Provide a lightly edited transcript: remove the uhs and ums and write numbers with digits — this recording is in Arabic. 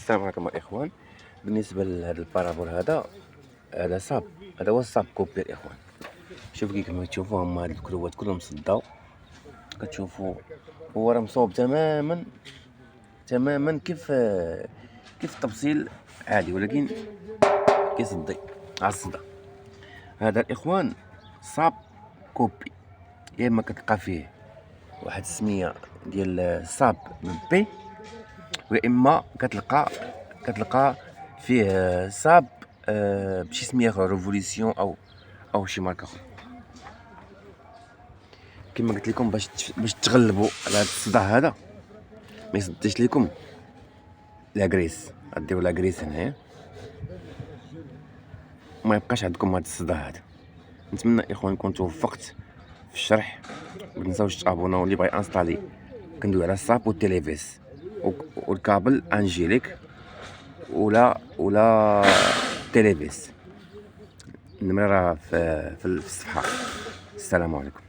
السلام عليكم الاخوان. بالنسبه لهذا البارابول هذا صاب، هذا هو الصاب كوبي الاخوان. شوفوا كيما تشوفوا هما هاد الكروات كلهم مصداو، كتشوفوا هو راه مصوب تماما كيف التبصيل عادي، ولكن كيصدي على الصدى. هذا الاخوان صاب كوبي، يا اما كتلقى فيه واحد السميه ديال صاب بي، ويا اما كتلقى فيه صاب بشي سميه اخرى، ريفوليسيون او شي ماركه اخرى. كما قلت لكم باش تغلبوا على هذا الصداع هذا، ما يصديش لكم لاكريس، غديروا لاكريس هنايا وما يبقاش عندكم هذا الصداع هذا. نتمنى اخوان نكون توفقت في الشرح. ما تنساوش تابوناو اللي بغى انستالي. كندوي على الصاب والتيليفيس والكابل انجيليك ولا تيليفيس. النمرة راه في الصفحة. السلام عليكم.